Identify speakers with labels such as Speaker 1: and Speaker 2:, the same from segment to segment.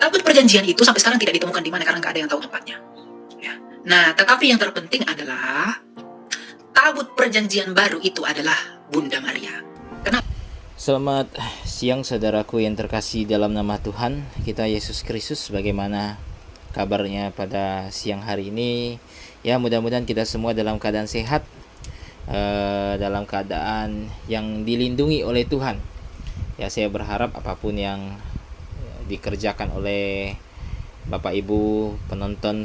Speaker 1: tabut perjanjian itu sampai sekarang tidak ditemukan di mana karena nggak ada yang tahu tempatnya. Ya. Nah, tetapi yang terpenting adalah tabut perjanjian baru itu adalah Bunda Maria. Kenapa?
Speaker 2: Selamat siang saudaraku yang terkasih dalam nama Tuhan kita Yesus Kristus. Bagaimana kabarnya pada siang hari ini? Ya, mudah-mudahan kita semua dalam keadaan sehat, dalam keadaan yang dilindungi oleh Tuhan. Ya, saya berharap apapun yang dikerjakan oleh Bapak Ibu penonton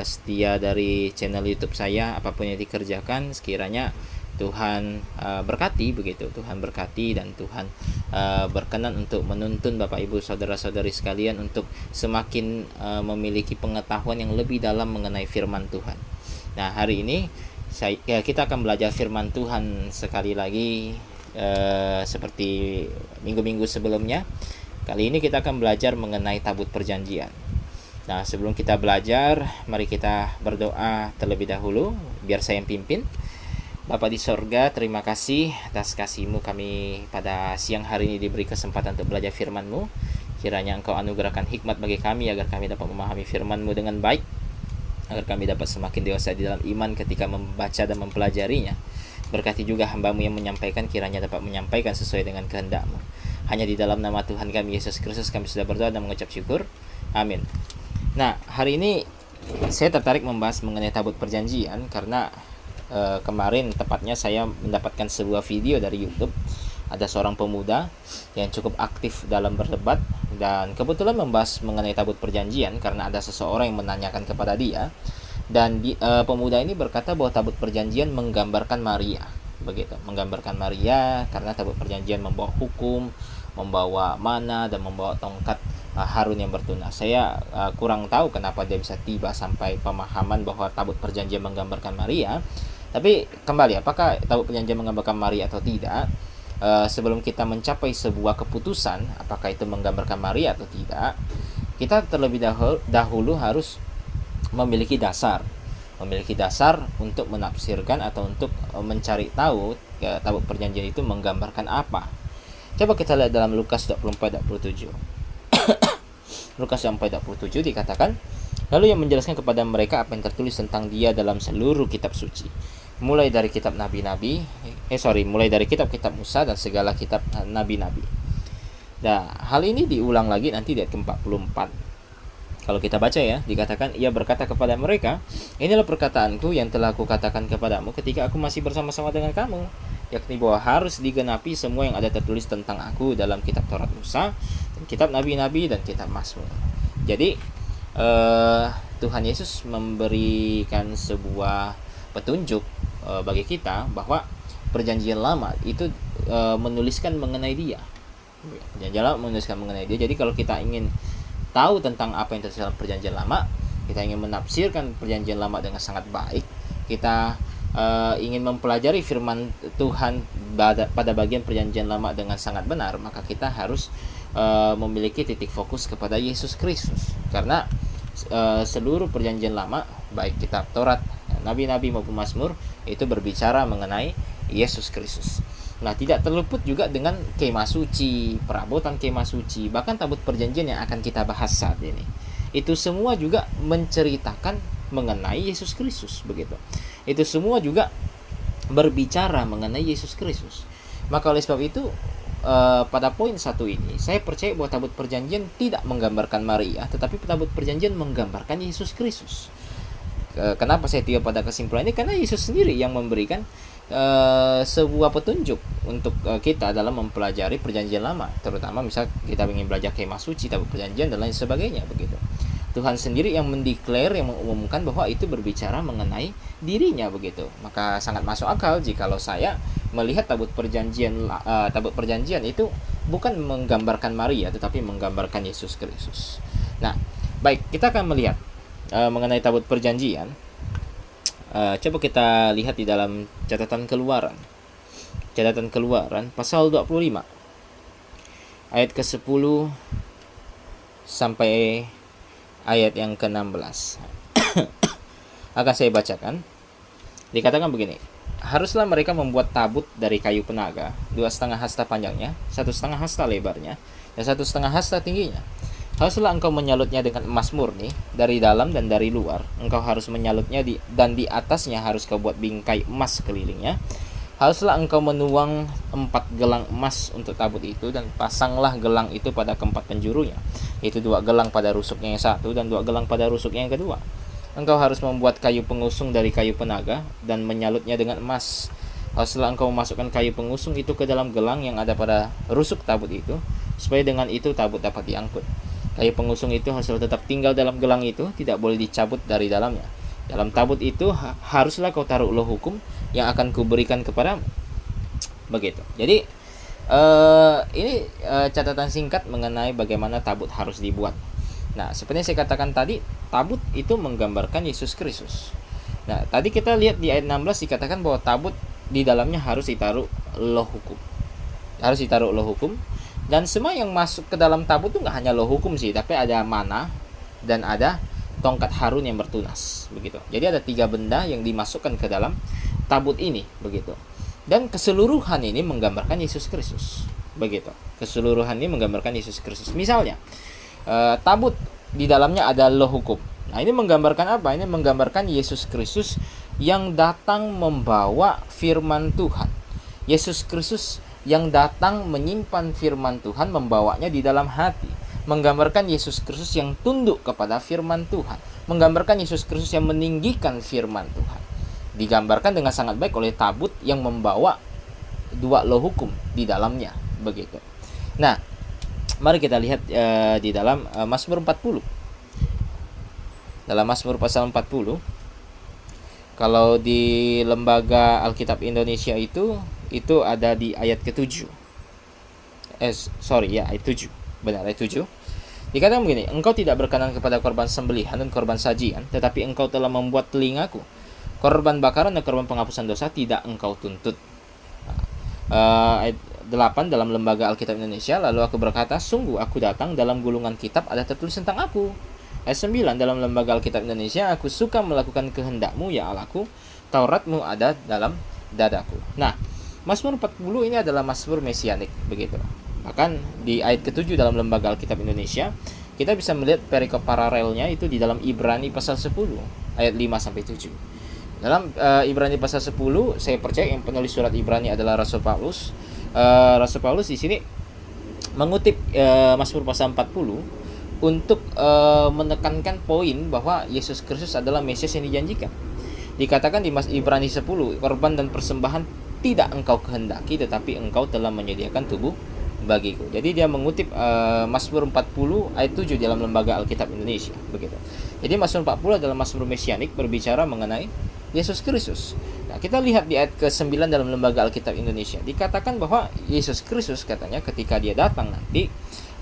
Speaker 2: setia dari channel YouTube saya, apapun yang dikerjakan sekiranya Tuhan berkati begitu. Tuhan berkati dan Tuhan berkenan untuk menuntun Bapak Ibu saudara-saudari sekalian untuk semakin memiliki pengetahuan yang lebih dalam mengenai firman Tuhan. Nah, hari ini kita akan belajar firman Tuhan sekali lagi seperti minggu-minggu sebelumnya. Kali ini kita akan belajar mengenai tabut perjanjian. Nah, sebelum kita belajar, mari kita berdoa terlebih dahulu biar saya yang pimpin. Bapa di sorga, terima kasih atas kasih-Mu kami pada siang hari ini diberi kesempatan untuk belajar firman-Mu. Kiranya Engkau anugerahkan hikmat bagi kami agar kami dapat memahami firman-Mu dengan baik, agar kami dapat semakin dewasa di dalam iman ketika membaca dan mempelajarinya. Berkati juga hamba-Mu yang menyampaikan, kiranya dapat menyampaikan sesuai dengan kehendak-Mu. Hanya di dalam nama Tuhan kami Yesus Kristus kami sudah berdoa dan mengucap syukur. Amin. Nah, hari ini saya tertarik membahas mengenai tabut perjanjian karena kemarin tepatnya saya mendapatkan sebuah video dari YouTube. Ada seorang pemuda yang cukup aktif dalam berdebat dan kebetulan membahas mengenai tabut perjanjian karena ada seseorang yang menanyakan kepada dia, dan pemuda ini berkata bahwa tabut perjanjian menggambarkan Maria, begitu, menggambarkan Maria karena tabut perjanjian membawa hukum, membawa mana dan membawa tongkat Harun yang bertunas. Saya kurang tahu kenapa dia bisa tiba sampai pemahaman bahwa tabut perjanjian menggambarkan Maria. Tapi kembali, apakah tabut perjanjian menggambarkan Maria atau tidak? Sebelum kita mencapai sebuah keputusan apakah itu menggambarkan Maria atau tidak, kita terlebih dahulu harus memiliki dasar untuk menafsirkan atau untuk mencari tahu tabut perjanjian itu menggambarkan apa. Coba kita lihat dalam Lukas 24:27. Lukas 24:27 dikatakan, lalu yang menjelaskan kepada mereka apa yang tertulis tentang dia dalam seluruh kitab suci, mulai dari kitab kitab Musa dan segala kitab nabi-nabi. Nah, hal ini diulang lagi nanti di ayat ke-44. Kalau kita baca ya, dikatakan ia berkata kepada mereka, inilah perkataanku yang telah aku katakan kepadamu ketika aku masih bersama-sama dengan kamu, yakni bahwa harus digenapi semua yang ada tertulis tentang aku dalam kitab Taurat Musa, kitab nabi-nabi dan kitab Mazmur. Jadi Tuhan Yesus memberikan sebuah petunjuk bagi kita bahwa perjanjian lama itu menuliskan mengenai dia. Perjanjian lama menuliskan mengenai dia. Jadi kalau kita ingin tahu tentang apa yang terjadi dalam perjanjian lama, kita ingin menafsirkan perjanjian lama dengan sangat baik, kita ingin mempelajari firman Tuhan pada bagian perjanjian lama dengan sangat benar, maka kita harus memiliki titik fokus kepada Yesus Kristus. Karena seluruh perjanjian lama, baik kitab Taurat, nabi-nabi maupun Mazmur, itu berbicara mengenai Yesus Kristus. Nah, tidak terluput juga dengan kemah suci, perabotan kemah suci, bahkan tabut perjanjian yang akan kita bahas saat ini. Itu semua juga menceritakan mengenai Yesus Kristus, begitu. Itu semua juga berbicara mengenai Yesus Kristus. Maka oleh sebab itu, pada poin satu ini, saya percaya bahwa tabut perjanjian tidak menggambarkan Maria, tetapi tabut perjanjian menggambarkan Yesus Kristus. Kenapa saya tiba pada kesimpulan ini? Karena Yesus sendiri yang memberikan sebuah petunjuk untuk kita dalam mempelajari perjanjian lama, terutama misal kita ingin belajar kemah suci, tabut perjanjian dan lain sebagainya, begitu. Tuhan sendiri yang mendeklar, yang mengumumkan bahwa itu berbicara mengenai dirinya, begitu. Maka sangat masuk akal jikalau saya melihat tabut perjanjian itu bukan menggambarkan Maria tetapi menggambarkan Yesus Kristus. Nah, baik, kita akan melihat mengenai tabut perjanjian. Coba kita lihat di dalam catatan Keluaran pasal 25 ayat ke-10 sampai ayat yang ke-16. Akan saya bacakan. Dikatakan begini, haruslah mereka membuat tabut dari kayu penaga, 2,5 hasta panjangnya, 1,5 hasta lebarnya, dan 1,5 hasta tingginya. Haruslah engkau menyalutnya dengan emas murni dari dalam dan dari luar. Engkau harus menyalutnya dan di atasnya harus kau buat bingkai emas sekelilingnya. Haruslah engkau menuang 4 gelang emas untuk tabut itu, dan pasanglah gelang itu pada keempat penjurunya, yaitu 2 gelang pada rusuknya yang satu dan 2 gelang pada rusuknya yang kedua. Engkau harus membuat kayu pengusung dari kayu penaga dan menyalutnya dengan emas. Haruslah engkau memasukkan kayu pengusung itu ke dalam gelang yang ada pada rusuk tabut itu, supaya dengan itu tabut dapat diangkut. Kayu pengusung itu haruslah tetap tinggal dalam gelang itu, tidak boleh dicabut dari dalamnya. Dalam tabut itu haruslah kau taruh ulo hukum yang akan kuberikan kepadamu. Begitu. Jadi ini catatan singkat mengenai bagaimana tabut harus dibuat. Nah, seperti yang saya katakan tadi, tabut itu menggambarkan Yesus Kristus. Nah, tadi kita lihat di ayat 16 dikatakan bahwa tabut di dalamnya harus ditaruh loh hukum. Harus ditaruh loh hukum. Dan semua yang masuk ke dalam tabut itu nggak hanya loh hukum sih, tapi ada mana dan ada tongkat Harun yang bertunas, begitu. Jadi ada 3 benda yang dimasukkan ke dalam tabut ini, begitu. Dan keseluruhan ini menggambarkan Yesus Kristus, begitu. Keseluruhan ini menggambarkan Yesus Kristus. Misalnya, tabut di dalamnya ada loh hukum. Nah, ini menggambarkan apa? Ini menggambarkan Yesus Kristus yang datang membawa firman Tuhan. Yesus Kristus yang datang menyimpan firman Tuhan, membawanya di dalam hati. Menggambarkan Yesus Kristus yang tunduk kepada firman Tuhan. Menggambarkan Yesus Kristus yang meninggikan firman Tuhan. Digambarkan dengan sangat baik oleh tabut yang membawa 2 loh hukum di dalamnya, begitu. Nah, mari kita lihat di dalam Mazmur 40. Dalam Mazmur pasal 40, kalau di Lembaga Alkitab Indonesia itu ada di ayat ke-7. Ayat 7. Benar, ayat 7. Dikatakan begini, engkau tidak berkenan kepada korban sembelihan dan korban sajian, tetapi engkau telah membuat telingaku. Korban bakaran dan korban penghapusan dosa tidak engkau tuntut. Ayat 8 dalam Lembaga Alkitab Indonesia, lalu aku berkata, sungguh aku datang, dalam gulungan kitab ada tertulis tentang aku. Ayat 9 dalam Lembaga Alkitab Indonesia, aku suka melakukan kehendakmu ya Allahku, Tauratmu ada dalam dadaku. Nah, Mazmur 40 ini adalah Mazmur mesianik, begitu. Bahkan di ayat ke-7 dalam Lembaga Alkitab Indonesia, kita bisa melihat perikop paralelnya itu di dalam Ibrani pasal 10 ayat 5 sampai 7. Dalam Ibrani pasal 10, saya percaya yang penulis surat Ibrani adalah Rasul Paulus. Rasul Paulus di sini mengutip Mazmur pasal 40 untuk menekankan poin bahwa Yesus Kristus adalah Mesias yang dijanjikan. Dikatakan di Ibrani 10, korban dan persembahan tidak engkau kehendaki, tetapi engkau telah menyediakan tubuh bagiku. Jadi dia mengutip Mazmur 40 ayat 7 dalam Lembaga Alkitab Indonesia, begitu. Jadi Mazmur 40 adalah Mazmur mesianik berbicara mengenai Yesus Kristus. Nah, kita lihat di ayat ke-9 dalam Lembaga Alkitab Indonesia. Dikatakan bahwa Yesus Kristus katanya ketika dia datang nanti,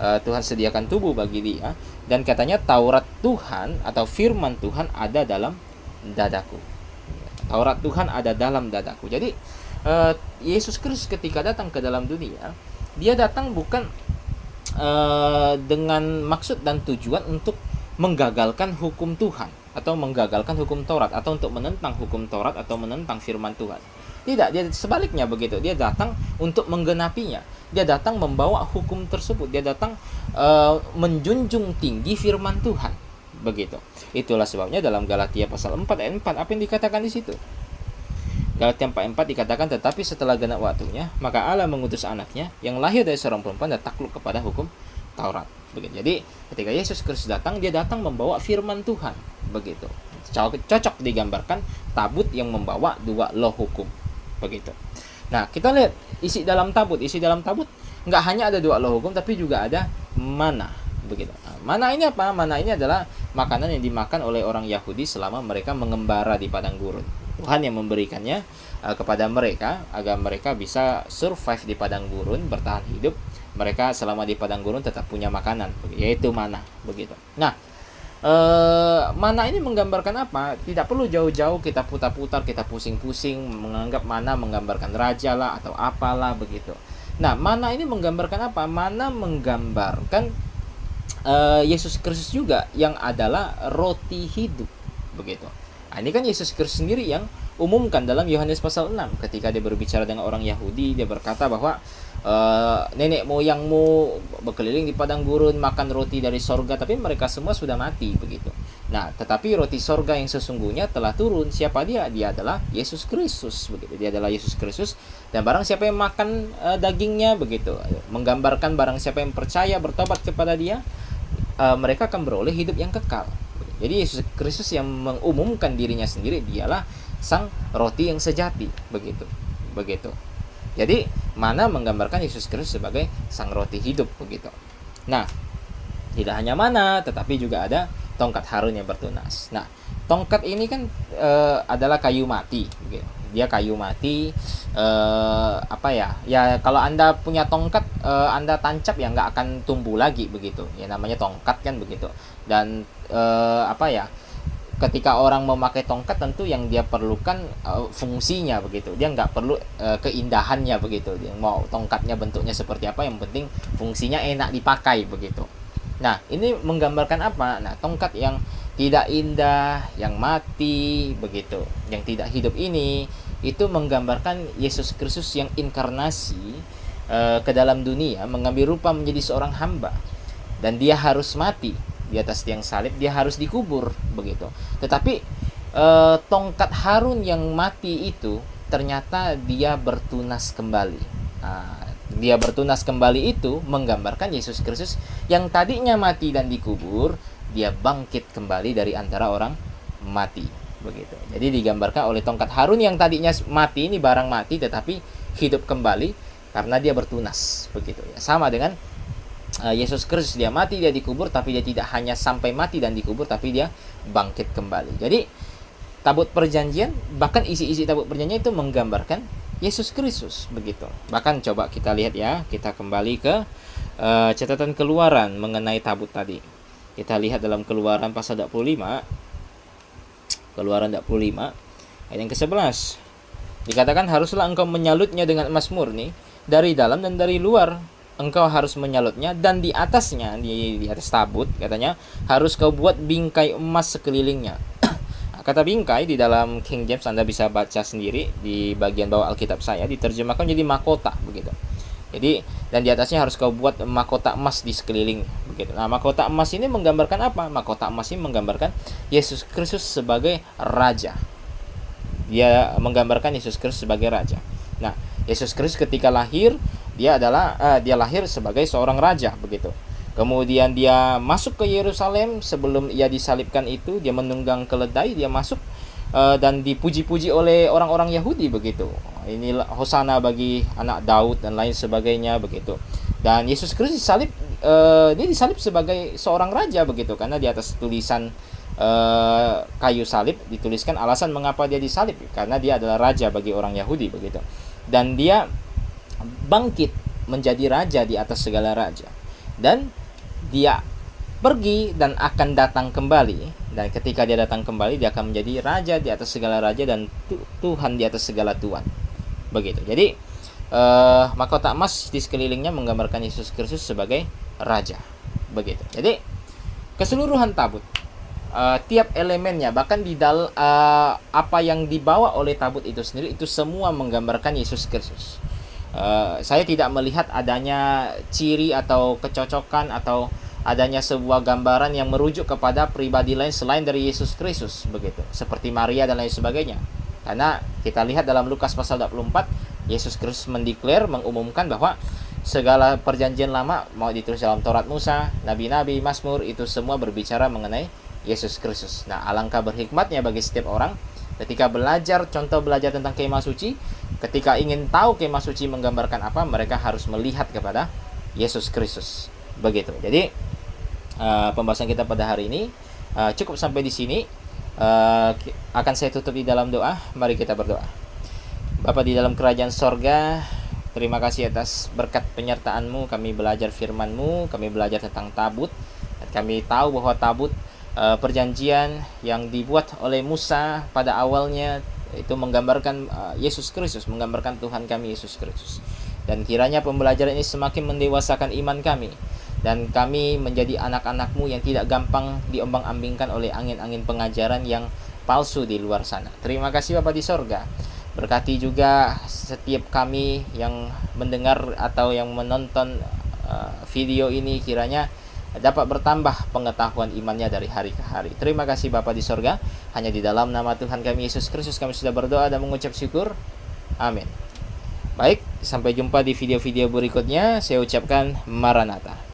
Speaker 2: Tuhan sediakan tubuh bagi dia, dan katanya Taurat Tuhan atau firman Tuhan ada dalam dadaku. Taurat Tuhan ada dalam dadaku. Jadi Yesus Kristus ketika datang ke dalam dunia, dia datang bukan dengan maksud dan tujuan untuk menggagalkan hukum Tuhan atau menggagalkan hukum Taurat atau untuk menentang hukum Taurat atau menentang firman Tuhan. Tidak, dia sebaliknya begitu. Dia datang untuk menggenapinya. Dia datang membawa hukum tersebut. Dia datang menjunjung tinggi firman Tuhan. Begitu. Itulah sebabnya dalam Galatia pasal 4 ayat 4 apa yang dikatakan di situ? Galatia 4:4 dikatakan, tetapi setelah genap waktunya, maka Allah mengutus anaknya yang lahir dari seorang perempuan dan takluk kepada hukum Taurat. Begitu. Jadi ketika Yesus Kristus datang, dia datang membawa firman Tuhan. Begitu. Cocok digambarkan tabut yang membawa 2 loh hukum. Begitu. Nah, kita lihat isi dalam tabut. Isi dalam tabut nggak hanya ada 2 loh hukum, tapi juga ada mana. Begitu. Nah, mana ini apa? Mana ini adalah makanan yang dimakan oleh orang Yahudi selama mereka mengembara di padang gurun. Tuhan yang memberikannya kepada mereka agar mereka bisa survive di padang gurun, bertahan hidup. Mereka selama di padang gurun tetap punya makanan, yaitu mana, begitu. Nah, mana ini menggambarkan apa? Tidak perlu jauh-jauh kita putar-putar, kita pusing-pusing menganggap mana menggambarkan raja lah atau apalah, begitu. Nah, mana ini menggambarkan apa? Mana menggambarkan Yesus Kristus juga yang adalah roti hidup, begitu. Nah, ini kan Yesus Kristus sendiri yang umumkan dalam Yohanes pasal 6 ketika dia berbicara dengan orang Yahudi. Dia berkata bahwa nenek moyangmu berkeliling di padang gurun makan roti dari sorga, tapi mereka semua sudah mati begitu. Nah, tetapi roti sorga yang sesungguhnya telah turun. Siapa dia? Dia adalah Yesus Kristus begitu. Dia adalah Yesus Kristus, dan barang siapa yang makan dagingnya begitu, menggambarkan barang siapa yang percaya bertobat kepada dia, mereka akan beroleh hidup yang kekal. Jadi Yesus Kristus yang mengumumkan dirinya sendiri, dialah sang roti yang sejati begitu. Begitu. Jadi mana menggambarkan Yesus Kristus sebagai sang roti hidup begitu. Nah, tidak hanya mana, tetapi juga ada tongkat Harun yang bertunas. Nah, tongkat ini kan adalah kayu mati begitu. Dia kayu mati, ya kalau Anda punya tongkat, Anda tancap ya nggak akan tumbuh lagi begitu. Ya namanya tongkat kan begitu. Dan ketika orang memakai tongkat, tentu yang dia perlukan fungsinya begitu. Dia nggak perlu keindahannya begitu. Dia mau tongkatnya bentuknya seperti apa, yang penting fungsinya enak dipakai begitu. Nah, ini menggambarkan apa? Nah, tongkat yang tidak indah, yang mati begitu, yang tidak hidup ini, itu menggambarkan Yesus Kristus yang inkarnasi ke dalam dunia, mengambil rupa menjadi seorang hamba, dan dia harus mati di atas tiang salib, dia harus dikubur begitu. Tetapi tongkat Harun yang mati itu ternyata dia bertunas kembali. Dia bertunas kembali itu menggambarkan Yesus Kristus yang tadinya mati dan dikubur, dia bangkit kembali dari antara orang mati begitu. Jadi digambarkan oleh tongkat Harun yang tadinya mati, ini barang mati tetapi hidup kembali karena dia bertunas begitu ya. Sama dengan Yesus Kristus, dia mati, dia dikubur, tapi dia tidak hanya sampai mati dan dikubur, tapi dia bangkit kembali. Jadi tabut perjanjian, bahkan isi-isi tabut perjanjian itu menggambarkan Yesus Kristus begitu. Bahkan coba kita lihat ya, kita kembali ke catatan Keluaran mengenai tabut tadi. Kita lihat dalam Keluaran pasal 25, Keluaran 25 ayat yang ke-11. Dikatakan, haruslah engkau menyalutnya dengan emas murni dari dalam dan dari luar. Engkau harus menyalutnya, dan di atasnya, di atas tabut katanya, harus kau buat bingkai emas sekelilingnya. Kata bingkai di dalam King James Anda bisa baca sendiri di bagian bawah Alkitab saya, diterjemahkan jadi mahkota begitu. Jadi, dan di atasnya harus kau buat mahkota emas di sekeliling begitu. Nah, mahkota emas ini menggambarkan apa? Mahkota emas ini menggambarkan Yesus Kristus sebagai raja. Dia menggambarkan Yesus Kristus sebagai raja. Nah, Yesus Kristus ketika lahir, dia lahir sebagai seorang raja begitu. Kemudian dia masuk ke Yerusalem, sebelum ia disalibkan itu dia menunggang keledai, dia masuk dan dipuji-puji oleh orang-orang Yahudi begitu. Inilah hosana bagi anak Daud dan lain sebagainya begitu. Dan Yesus Kristus dia disalib sebagai seorang raja begitu, karena di atas tulisan kayu salib dituliskan alasan mengapa dia disalib, karena dia adalah raja bagi orang Yahudi begitu. Dan dia bangkit menjadi raja di atas segala raja, dan dia pergi dan akan datang kembali, dan ketika dia datang kembali dia akan menjadi raja di atas segala raja dan Tuhan di atas segala tuan begitu. Jadi mahkota emas di sekelilingnya menggambarkan Yesus Kristus sebagai raja begitu. Jadi keseluruhan tabut, tiap elemennya, bahkan di apa yang dibawa oleh tabut itu sendiri, itu semua menggambarkan Yesus Kristus. Saya tidak melihat adanya ciri atau kecocokan atau adanya sebuah gambaran yang merujuk kepada pribadi lain selain dari Yesus Kristus begitu, seperti Maria dan lain sebagainya. Karena kita lihat dalam Lukas pasal 24, Yesus Kristus mengumumkan bahwa segala perjanjian lama, mau ditulis dalam Taurat Musa, nabi-nabi, Mazmur, itu semua berbicara mengenai Yesus Kristus. Nah, alangkah berhikmatnya bagi setiap orang ketika belajar tentang kemah suci, ketika ingin tahu kemah suci menggambarkan apa, mereka harus melihat kepada Yesus Kristus begitu. Jadi pembahasan kita pada hari ini cukup sampai di sini. Akan saya tutup di dalam doa. Mari kita berdoa. Bapa di dalam kerajaan sorga, terima kasih atas berkat penyertaan-Mu. Kami belajar firman-Mu, kami belajar tentang tabut, dan kami tahu bahwa tabut perjanjian yang dibuat oleh Musa pada awalnya itu menggambarkan Yesus Kristus, menggambarkan Tuhan kami Yesus Kristus. Dan kiranya pembelajaran ini semakin mendewasakan iman kami, dan kami menjadi anak-anak-Mu yang tidak gampang diombang-ambingkan oleh angin-angin pengajaran yang palsu di luar sana. Terima kasih Bapa di sorga. Berkati juga setiap kami yang mendengar atau yang menonton video ini, kiranya dapat bertambah pengetahuan imannya dari hari ke hari. Terima kasih Bapa di sorga. Hanya di dalam nama Tuhan kami Yesus Kristus kami sudah berdoa dan mengucap syukur. Amin. Baik, sampai jumpa di video-video berikutnya. Saya ucapkan Maranatha.